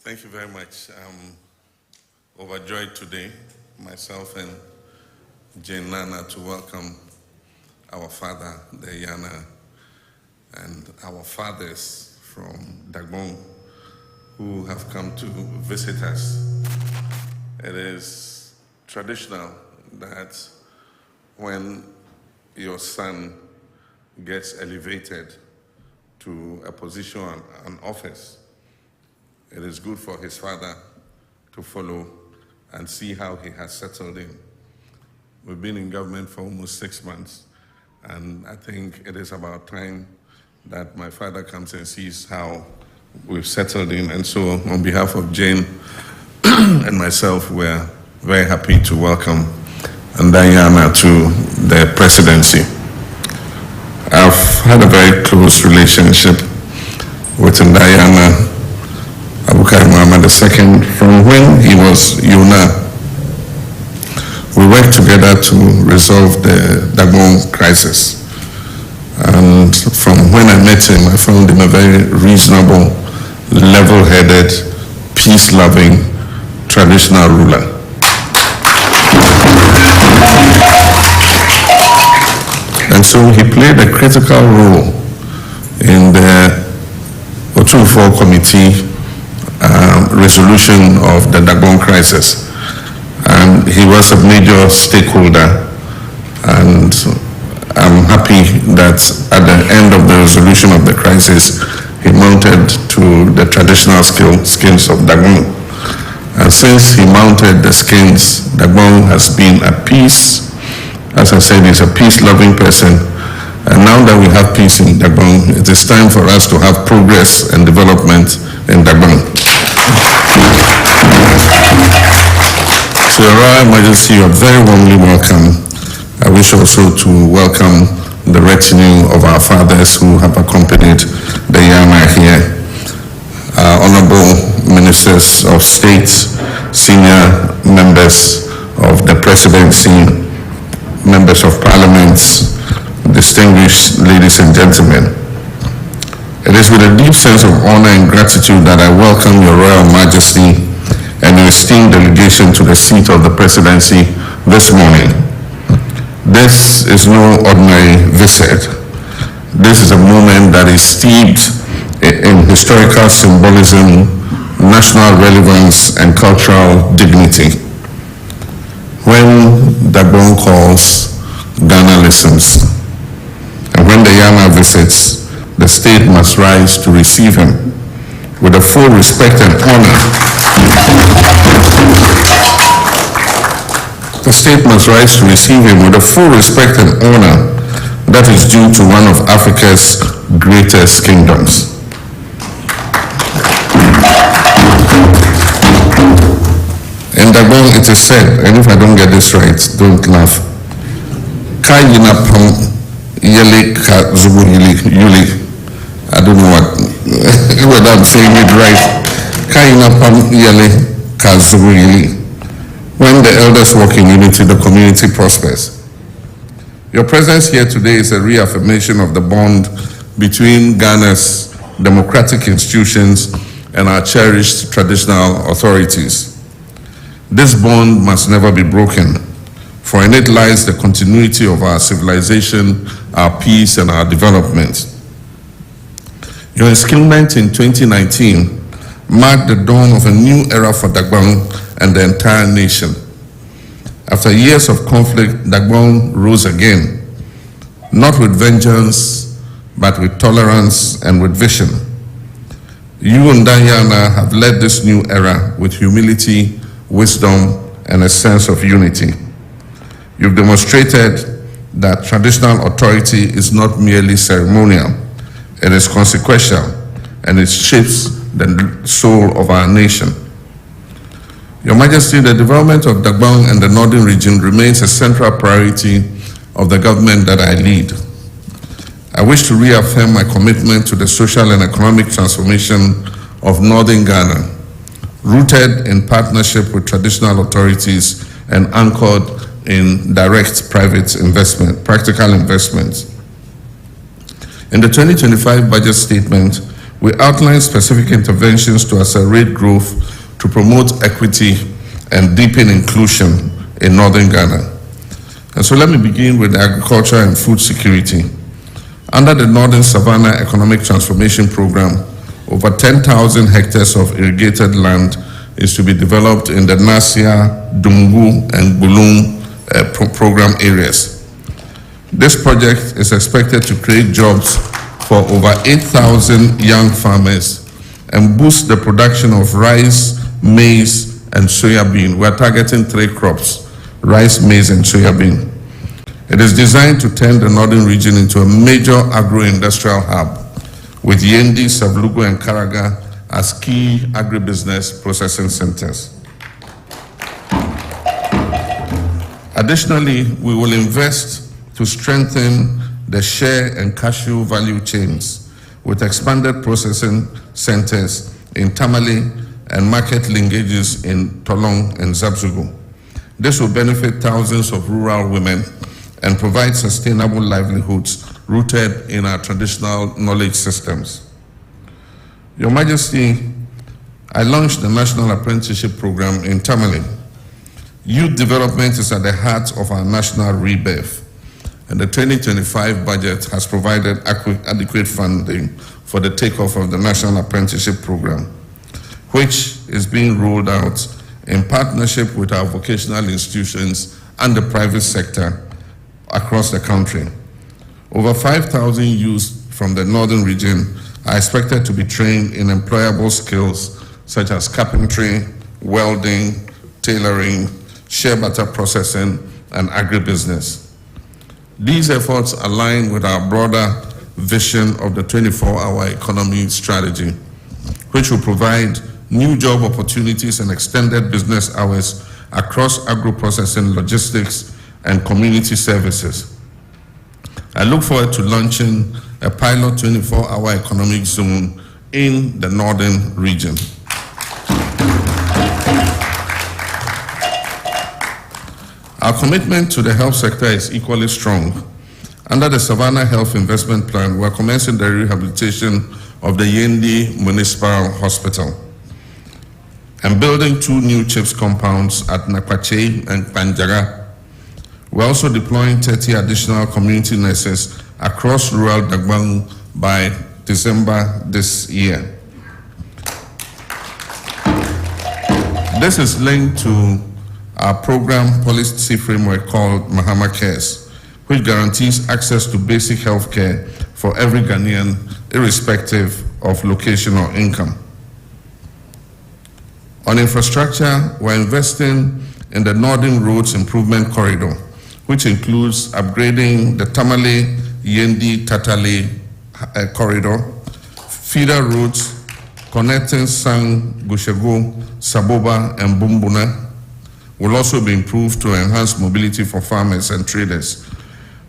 Thank you very much. I'm overjoyed today, myself and Yaa Naa, to welcome our father, the Yaa Naa, and our fathers from Dagbon who have come to visit us. It is traditional that when your son gets elevated to a position, an office, it is good for his father to follow and see how he has settled in. We've been in government for almost 6 months, and I think it is about time that my father comes and sees how we've settled in. And so on behalf of Jane and myself, we're very happy to welcome Yaa Naa to the presidency. I've had a very close relationship with Yaa Naa Mahama II from when he was Yaa Naa. We worked together to resolve the Dagbon crisis. And from when I met him, I found him a very reasonable, level-headed, peace-loving, traditional ruler. And so he played a critical role in the O24 committee resolution of the Dagbon crisis. And he was a major stakeholder, and I'm happy that at the end of the resolution of the crisis, he mounted to the traditional skins of Dagbon. And since he mounted the skins, Dagbon has been at peace. As I said, he's a peace-loving person. And now that we have peace in Dagbon, it is time for us to have progress and development in Dagbon. So, Your Royal Majesty, you are very warmly welcome. I wish also to welcome the retinue of our fathers who have accompanied the Yaa Naa here. Honorable Ministers of State, senior members of the presidency, members of Parliament, distinguished ladies and gentlemen. It is with a deep sense of honor and gratitude that I welcome Your Royal Majesty and your esteemed delegation to the seat of the presidency this morning. This is no ordinary visit. This is a moment that is steeped in historical symbolism, national relevance, and cultural dignity. When Dagbon calls, Ghana listens. And when the Yaa Naa visits, the state must rise to receive him with the full respect and honor. The state must rise to receive him with the full respect and honor that is due to one of Africa's greatest kingdoms. In Dagbon, it is said, and if I don't get this right, don't laugh. Ka yina pam yele ka zubu yuli. I don't know whether I'm saying it right. Ka yina pam yele ka zubu yuli. When the elders walk in unity, the community prospers. Your presence here today is a reaffirmation of the bond between Ghana's democratic institutions and our cherished traditional authorities. This bond must never be broken, for in it lies the continuity of our civilization, our peace, and our development. Your installment in 2019 marked the dawn of a new era for Dagbon and the entire nation. After years of conflict, Dagbon rose again, not with vengeance, but with tolerance and with vision. You and Yaa Naa have led this new era with humility, wisdom, and a sense of unity. You've demonstrated that traditional authority is not merely ceremonial, it is consequential, and it shapes the soul of our nation. Your Majesty, the development of Dagbon and the northern region remains a central priority of the government that I lead. I wish to reaffirm my commitment to the social and economic transformation of northern Ghana, rooted in partnership with traditional authorities and anchored in direct private investment, practical investments. In the 2025 budget statement, we outlined specific interventions to accelerate growth, to promote equity and deepen inclusion in northern Ghana. And so let me begin with agriculture and food security. Under the Northern Savannah Economic Transformation Program, over 10,000 hectares of irrigated land is to be developed in the Nasia, Dungu, and Bulung program areas. This project is expected to create jobs for over 8,000 young farmers and boost the production of rice, maize, and soybean. We're targeting 3 crops: rice, maize, and soybean. It is designed to turn the northern region into a major agro-industrial hub, with Yendi, Sablugo, and Karaga as key agribusiness processing centers. Additionally, we will invest to strengthen the shea and cashew value chains with expanded processing centers in Tamale and market linkages in Tolong and Zabzugu. This will benefit thousands of rural women and provide sustainable livelihoods rooted in our traditional knowledge systems. Your Majesty, I launched the National Apprenticeship Program in Tamale. Youth development is at the heart of our national rebirth, and the 2025 budget has provided adequate funding for the takeoff of the National Apprenticeship Program, which is being rolled out in partnership with our vocational institutions and the private sector across the country. Over 5,000 youths from the northern region are expected to be trained in employable skills such as carpentry, welding, tailoring, shea butter processing, and agribusiness. These efforts align with our broader vision of the 24-hour economy strategy, which will provide new job opportunities and extended business hours across agro-processing, logistics, and community services. I look forward to launching a pilot 24-hour economic zone in the northern region. Our commitment to the health sector is equally strong. Under the Savannah Health Investment Plan, we're commencing the rehabilitation of the Yendi Municipal Hospital and building 2 new CHIPS compounds at Nakwache and Panjaga. We're also deploying 30 additional community nurses across rural Dagbon by December this year. This is linked to our program policy framework called Mahama Cares, which guarantees access to basic health care for every Ghanaian, irrespective of location or income. On infrastructure, we're investing in the Northern Roads Improvement Corridor, which includes upgrading the Tamale-Yendi-Tatale corridor, feeder routes connecting Sang, Gushego, Saboba, and Bumbuna will also be improved to enhance mobility for farmers and traders.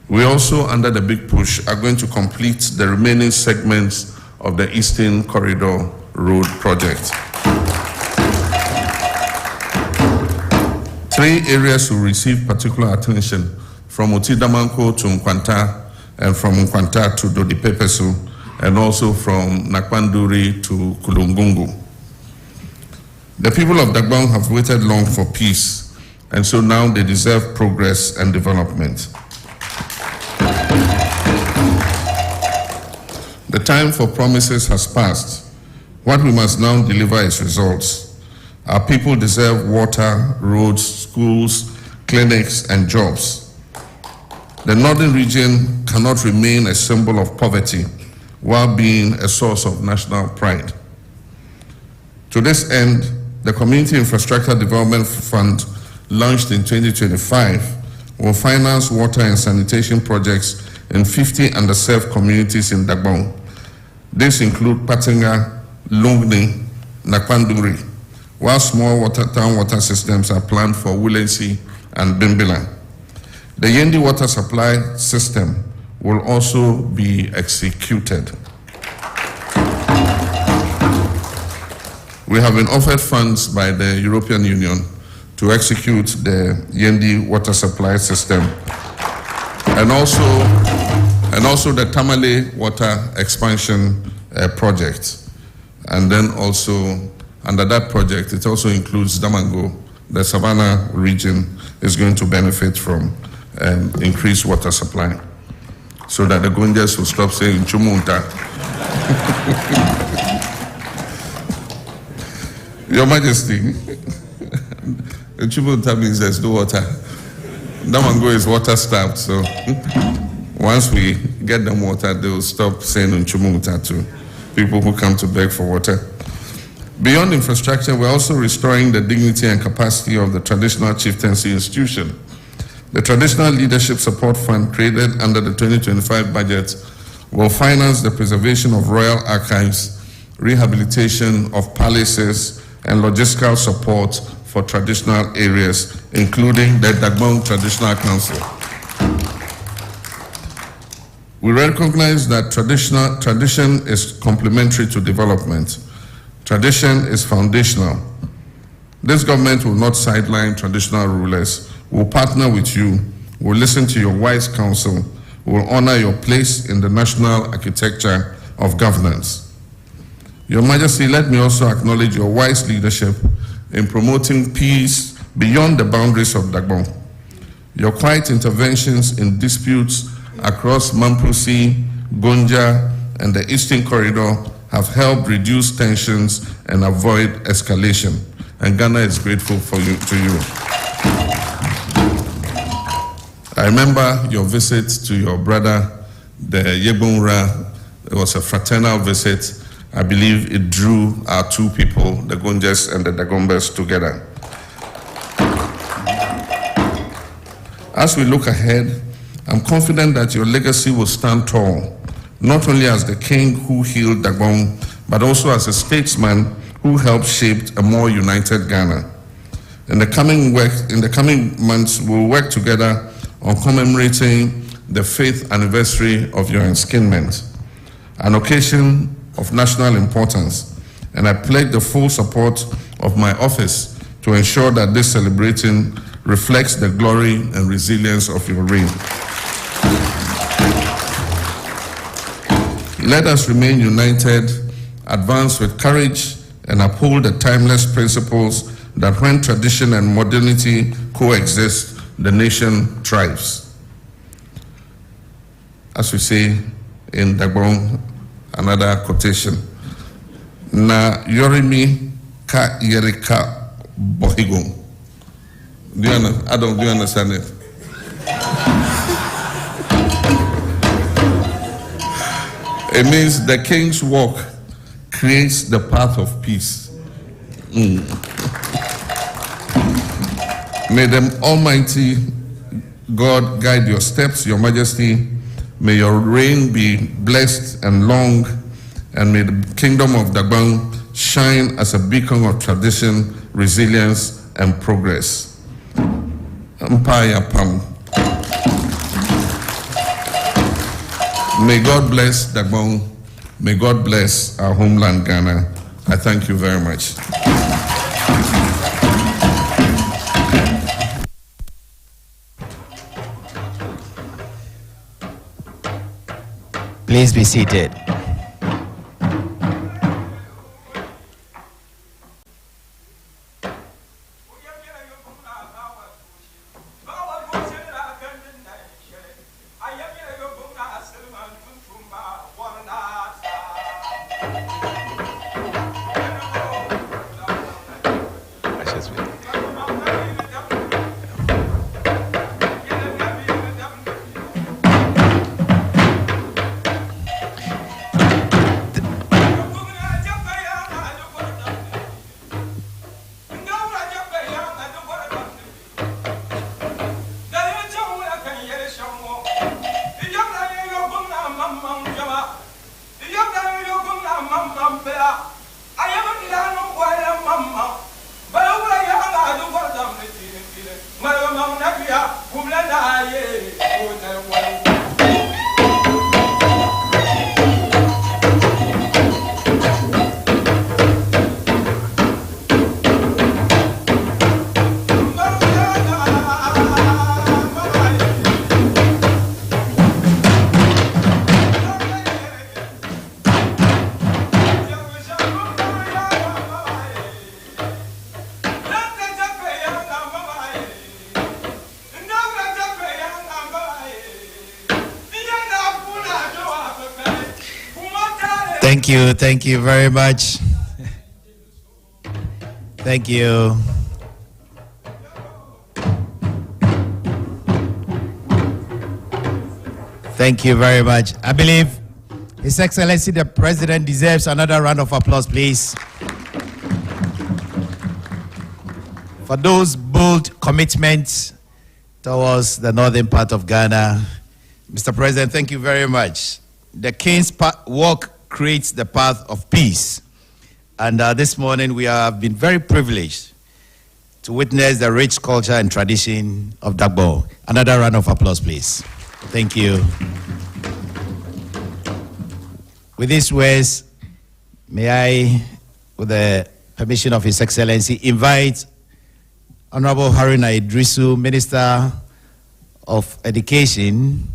We also, under the big push, are going to complete the remaining segments of the Eastern Corridor Road project. 3 areas will receive particular attention, from Otidamanko to Nkwanta, and from Nkwanta to Dodipepesu, and also from Nakwanduri to Kulungungu. The people of Dagbon have waited long for peace, and so now they deserve progress and development. The time for promises has passed. What we must now deliver is results. Our people deserve water, roads, schools, clinics, and jobs. The northern region cannot remain a symbol of poverty while being a source of national pride. To this end, the Community Infrastructure Development Fund, launched in 2025, will finance water and sanitation projects in 50 underserved communities in Dagbon. These include Patinga, Lungni, Nakwanduri, while small town water systems are planned for Wulensi and Bimbila. The Yendi water supply system will also be executed. We have been offered funds by the European Union to execute the Yendi water supply system, and also the Tamale water expansion project. And then also under that project, it also includes Damango. The Savannah region is going to benefit from increased water supply, so that the Gunjas will stop saying Chumunta. Your Majesty, Chumunta means there's no water. Damango is water starved, so once we get them water, they'll stop saying Chumunta to people who come to beg for water. Beyond infrastructure, we're also restoring the dignity and capacity of the traditional chieftaincy institution. The Traditional Leadership Support Fund, created under the 2025 budget, will finance the preservation of royal archives, rehabilitation of palaces, and logistical support for traditional areas, including the Dagbon Traditional Council. We recognize that tradition is complementary to development. Tradition is foundational. This government will not sideline traditional rulers. We'll partner with you. We'll listen to your wise counsel. We'll honor your place in the national architecture of governance. Your Majesty, let me also acknowledge your wise leadership in promoting peace beyond the boundaries of Dagbon. Your quiet interventions in disputes across Mampusi, Gonja, and the Eastern Corridor have helped reduce tensions and avoid escalation. And Ghana is grateful to you. I remember your visit to your brother, the Yebunra. It was a fraternal visit. I believe it drew our two people, the Gonjas and the Dagombas, together. As we look ahead, I'm confident that your legacy will stand tall, not only as the king who healed Dagbon, but also as a statesman who helped shape a more united Ghana. In the coming months, we'll work together on commemorating the 5th anniversary of your enskinment, an occasion of national importance, and I pledge the full support of my office to ensure that this celebration reflects the glory and resilience of your reign. Let us remain united, advance with courage, and uphold the timeless principles that when tradition and modernity coexist, the nation thrives. As we say in Dagbon, another quotation, na yorimi ka yerika bohigo. Do you understand it? It means the king's walk creates the path of peace. May the Almighty God guide your steps, Your Majesty. May your reign be blessed and long, and may the kingdom of Dagbon shine as a beacon of tradition, resilience, and progress. Empire Pam. May God bless Dagbon. May God bless our homeland, Ghana. I thank you very much. Please be seated. Thank you very much. Thank you. Thank you very much. I believe His Excellency the President deserves another round of applause, please. For those bold commitments towards the northern part of Ghana. Mr. President, thank you very much. The King's Walk creates the path of peace. And this morning we have been very privileged to witness the rich culture and tradition of Dagbo. Another round of applause, please. Thank you. With these words, may I, with the permission of His Excellency, invite Honorable Haruna Idrisu, Minister of Education,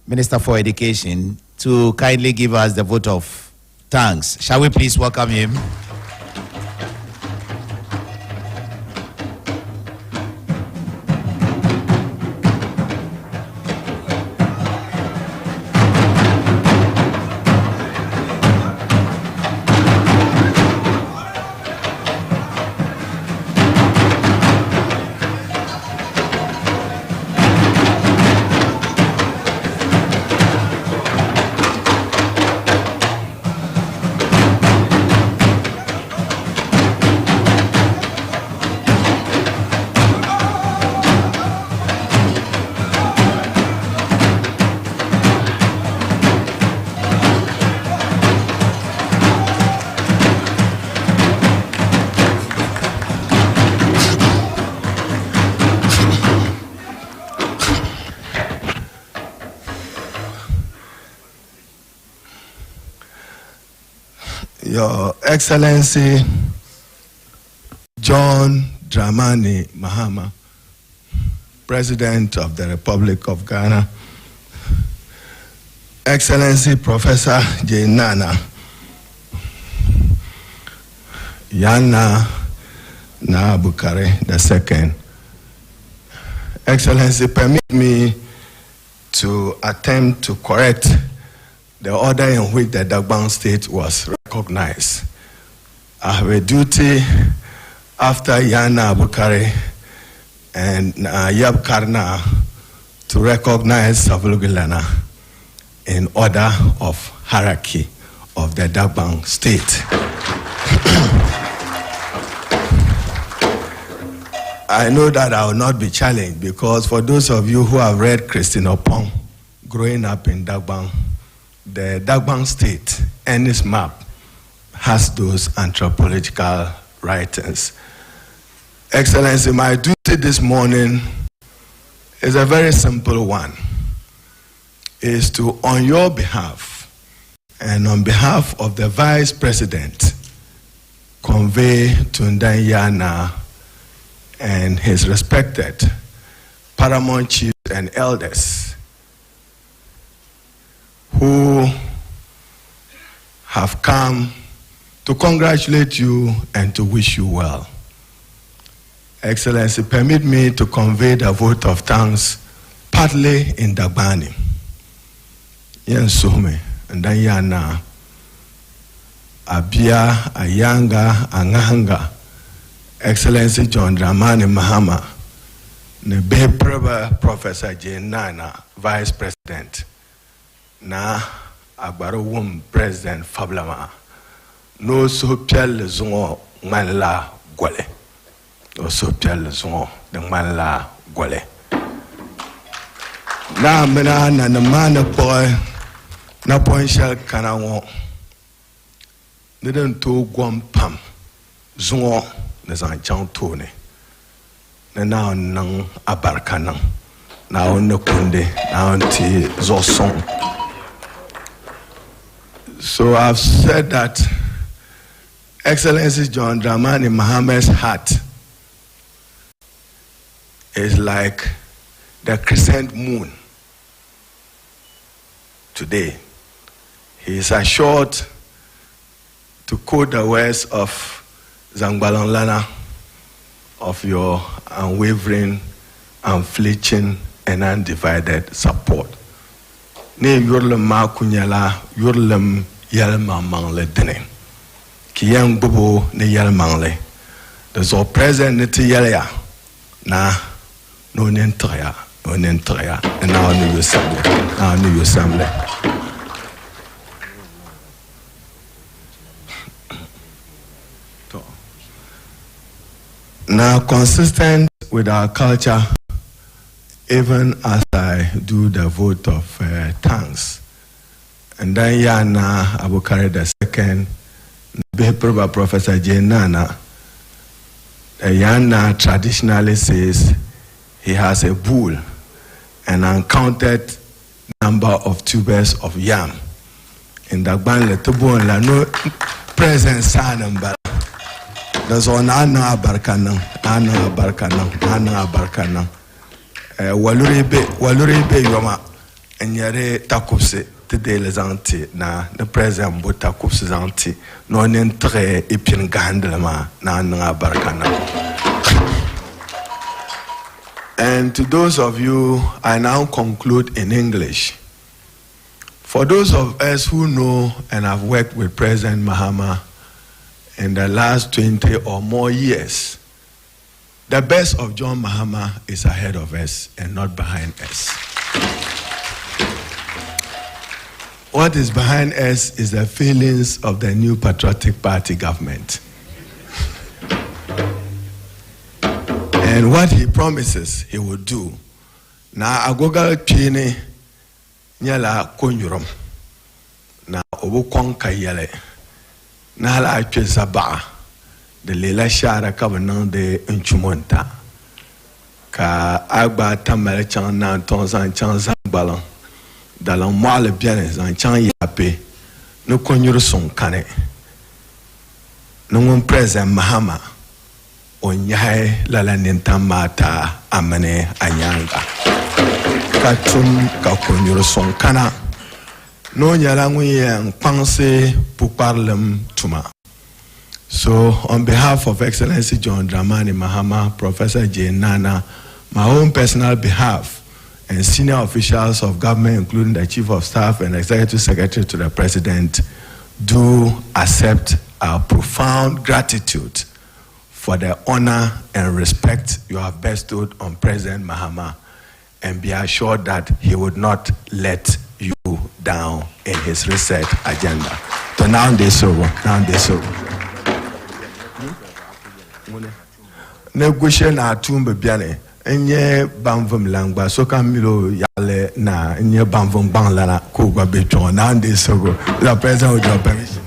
Minister for Education, to kindly give us the vote of thanks. Shall we please welcome him? Your Excellency John Dramani Mahama, President of the Republic of Ghana, Excellency Professor Yaa Naa, Yaa Naa Bukare II. Excellency, permit me to attempt to correct the order in which the Dagbang state was recognized. I have a duty after Yaa Naa Bukare and Yab Karna to recognize Savulugilana in order of hierarchy of the Dagbang state. I know that I will not be challenged because for those of you who have read Christine Opong, growing up in Dagbang, the Dagbang state and its map has those anthropological writings. Excellency, my duty this morning is a very simple one. Is to, on your behalf and on behalf of the Vice President, convey to Yaa Naa and his respected paramount chiefs and elders who have come to congratulate you and to wish you well. Excellency, permit me to convey the vote of thanks partly in Dagbani. Yensume and then Yaa Naa Abia Ayanga Angahanga Excellency John Dramani Mahama Nebe Professor Yaa Naa Vice President na Agbarawum President Fablama no so piel zongo manla gwale no so piel zongo de manla gwale na mena na mana boy na ponshal kanawo neden to gwam pam zongo na zan chang tone na nang abarkanang na kunde na ti zosong. So I've said that Excellency John Dramani Mahama's heart is like the crescent moon today. He is assured, to quote the words of Zangbalan Lana, of your unwavering, unflinching, and undivided support. Ne yurlem ma kunyala yurlem yelma mangle dene. Kiyang bubu ne yelmangle. The zo present ne ti yelya na no nentraya and now new assembly. Now, consistent with our culture, even as I do the vote of thanks, and then Yaa Naa I will carry the second, Professor Yaa Naa. Yaa Naa traditionally says he has a bull, an uncounted number of tubers of yam. In the Banle Tubu and no present sanambara. There's on Ana Barkanang. Waluribe Yoma, and Yare Takupse, today les anti, na the present but Takupse anti, no nentre ipin gandlama, na Barkanang. And to those of you, I now conclude in English. For those of us who know and have worked with President Mahama in the last 20 or more years, the best of John Mahama is ahead of us and not behind us. What is behind us is the failings of the new Patriotic Party government. And what he promises he will do. Na agoga chini nyala konyurum. Na obukon kayele. Na la achesaba. De lela shara kabanang de unchumonta. Ka agba tamale chan na tonzan chan zambalan. Dalan mwale biene zan chan yape. No konyuru son kane. No President Mahama. Onyai lala nintamata amane anyanga. Katum kakonyuru son kana. No nyalangwe panse puparlem tuma. So on behalf of Excellency John Dramani Mahama, Professor Yaa Naa, my own personal behalf, and senior officials of government, including the Chief of Staff and Executive Secretary to the President, do accept our profound gratitude for the honor and respect you have bestowed on President Mahama, and be assured that he would not let you down in his research agenda. So now they so. Negotiation atumbe biane enye bamvum langba so kamilo yale na enye bamvum banglana ko gba beton now they so la president with your permission.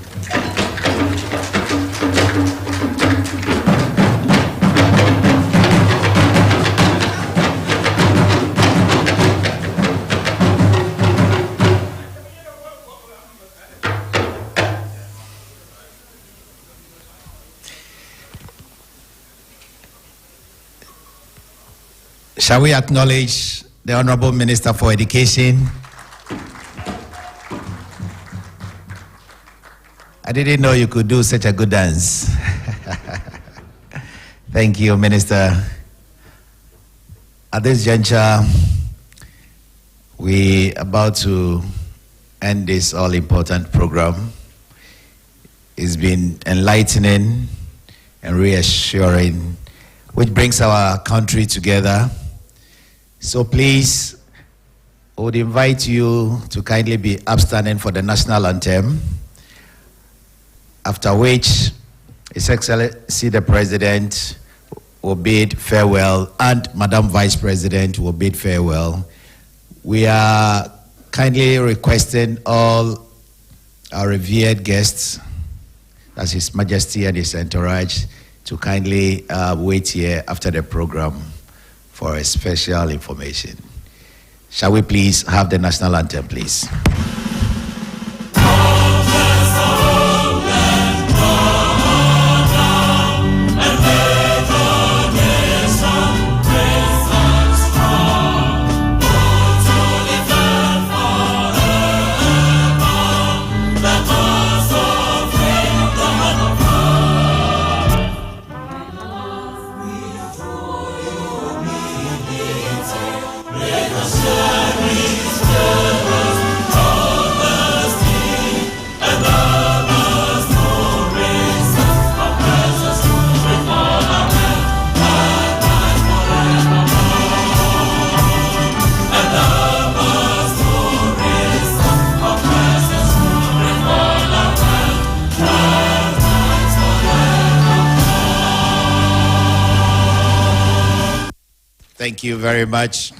Shall we acknowledge the Honorable Minister for Education? I didn't know you could do such a good dance. Thank you, Minister. At this juncture, we're about to end this all-important program. It's been enlightening and reassuring, which brings our country together. So please, I would invite you to kindly be upstanding for the national anthem, after which His Excellency the President will bid farewell and Madam Vice President will bid farewell. We are kindly requesting all our revered guests, that's His Majesty and his entourage, to kindly wait here after the program. for a special information. Shall we please have the national anthem, please? Thank you very much.